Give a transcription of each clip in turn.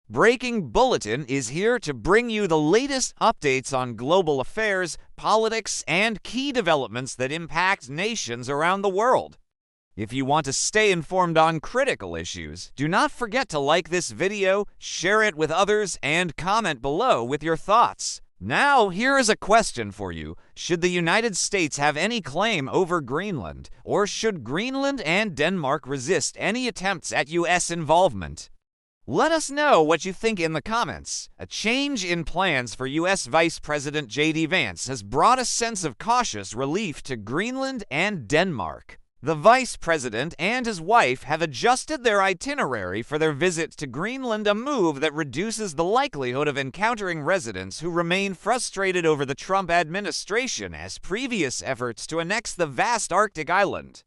Breaking Bulletin is here to bring you the latest updates on global affairs, politics, and key developments that impact nations around the world. If you want to stay informed on critical issues, do not forget to like this video, share it with others, and comment below with your thoughts. Now, here is a question for you. Should the United States have any claim over Greenland, or should Greenland and Denmark resist any attempts at U.S. involvement? Let us know what you think in the comments. A change in plans for U.S. Vice President JD Vance has brought a sense of cautious relief to Greenland and Denmark. The Vice President and his wife have adjusted their itinerary for their visit to Greenland, a move that reduces the likelihood of encountering residents who remain frustrated over the Trump administration as previous efforts to annex the vast Arctic island.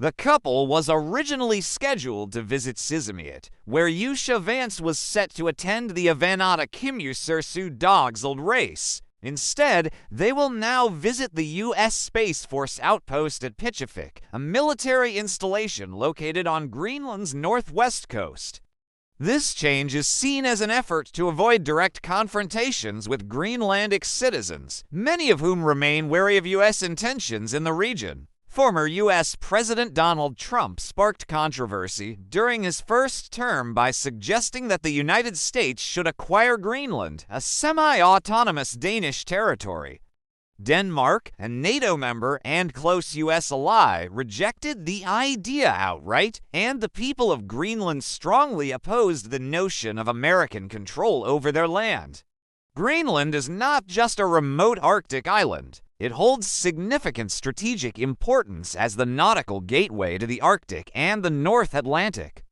The couple was originally scheduled to visit Sisimiut, where Yusha Vance was set to attend the Avanada Kimusursu Dogsled race. Instead, they will now visit the U.S. Space Force outpost at Pichafik, a military installation located on Greenland's northwest coast. This change is seen as an effort to avoid direct confrontations with Greenlandic citizens, many of whom remain wary of U.S. intentions in the region. Former U.S. President Donald Trump sparked controversy during his first term by suggesting that the United States should acquire Greenland, a semi-autonomous Danish territory. Denmark, a NATO member and close U.S. ally, rejected the idea outright, and the people of Greenland strongly opposed the notion of American control over their land. Greenland is not just a remote Arctic island. It holds significant strategic importance as the nautical gateway to the Arctic and the North Atlantic.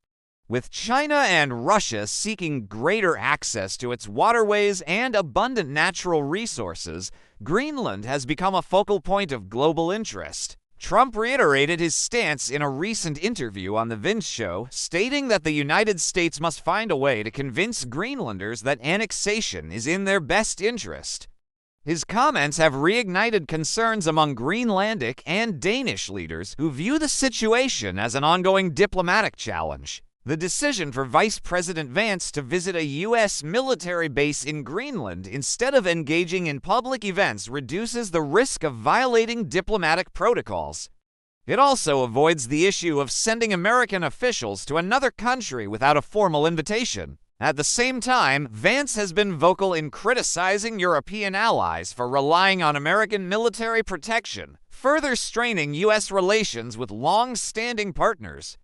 With China and Russia seeking greater access to its waterways and abundant natural resources, Greenland has become a focal point of global interest. Trump reiterated his stance in a recent interview on The Vance Show, stating that the United States must find a way to convince Greenlanders that annexation is in their best interest. His comments have reignited concerns among Greenlandic and Danish leaders who view the situation as an ongoing diplomatic challenge. The decision for Vice President Vance to visit a U.S. military base in Greenland instead of engaging in public events reduces the risk of violating diplomatic protocols. It also avoids the issue of sending American officials to another country without a formal invitation. At the same time, Vance has been vocal in criticizing European allies for relying on American military protection, further straining U.S. relations with long-standing partners.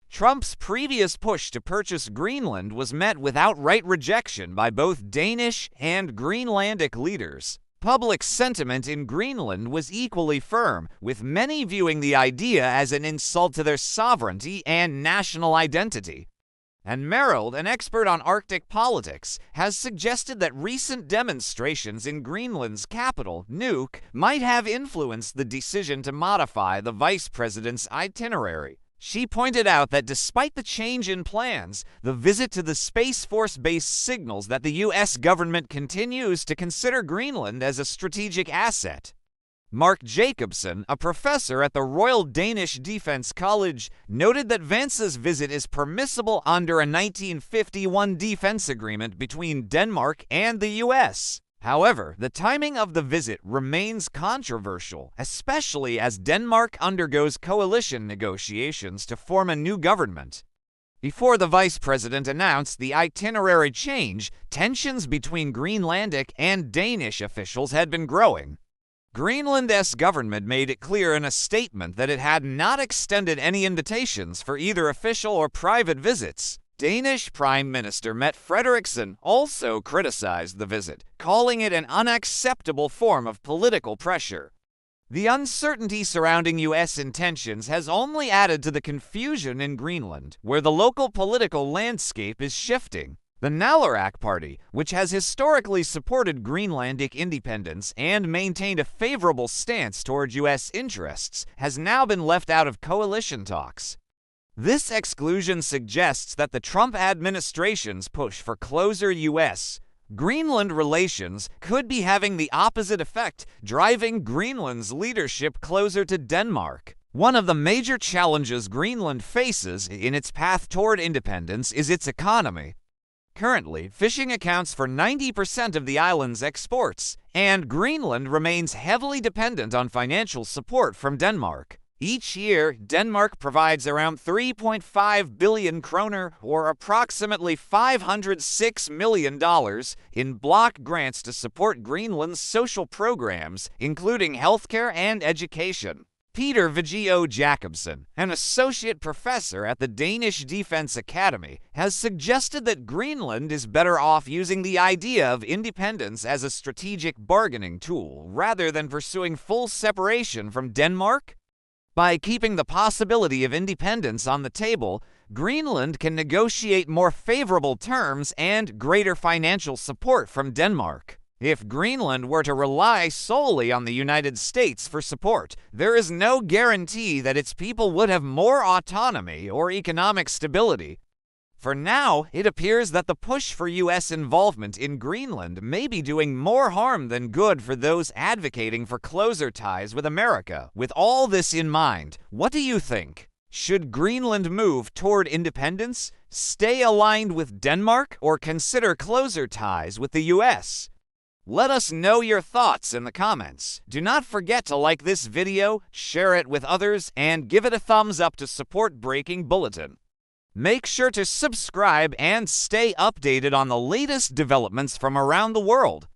Trump's previous push to purchase Greenland was met with outright rejection by both Danish and Greenlandic leaders. Public sentiment in Greenland was equally firm, with many viewing the idea as an insult to their sovereignty and national identity. And Merrill, an expert on Arctic politics, has suggested that recent demonstrations in Greenland's capital, Nuuk, might have influenced the decision to modify the vice president's itinerary. She pointed out that despite the change in plans, the visit to the Space Force base signals that the U.S. government continues to consider Greenland as a strategic asset. Mark Jacobson, a professor at the Royal Danish Defence College, noted that Vance's visit is permissible under a 1951 defense agreement between Denmark and the U.S. However, the timing of the visit remains controversial, especially as Denmark undergoes coalition negotiations to form a new government. Before the vice president announced the itinerary change, tensions between Greenlandic and Danish officials had been growing. Greenland's government made it clear in a statement that it had not extended any invitations for either official or private visits. Danish Prime Minister Mette Frederiksen also criticized the visit, calling it an unacceptable form of political pressure. The uncertainty surrounding U.S. intentions has only added to the confusion in Greenland, where the local political landscape is shifting. The Nalarak Party, which has historically supported Greenlandic independence and maintained a favorable stance toward U.S. interests, has now been left out of coalition talks. This exclusion suggests that the Trump administration's push for closer U.S.-Greenland relations could be having the opposite effect, driving Greenland's leadership closer to Denmark. One of the major challenges Greenland faces in its path toward independence is its economy. Currently, fishing accounts for 90% of the island's exports, and Greenland remains heavily dependent on financial support from Denmark. Each year, Denmark provides around 3.5 billion kroner, or approximately $506 million, in block grants to support Greenland's social programs, including healthcare and education. Peter Viggo Jacobsen, an associate professor at the Danish Defense Academy, has suggested that Greenland is better off using the idea of independence as a strategic bargaining tool rather than pursuing full separation from Denmark. By keeping the possibility of independence on the table, Greenland can negotiate more favorable terms and greater financial support from Denmark. If Greenland were to rely solely on the United States for support, there is no guarantee that its people would have more autonomy or economic stability. For now, it appears that the push for U.S. involvement in Greenland may be doing more harm than good for those advocating for closer ties with America. With all this in mind, what do you think? Should Greenland move toward independence, stay aligned with Denmark, or consider closer ties with the U.S.? Let us know your thoughts in the comments. Do not forget to like this video, share it with others, and give it a thumbs up to support Breaking Bulletin. Make sure to subscribe and stay updated on the latest developments from around the world.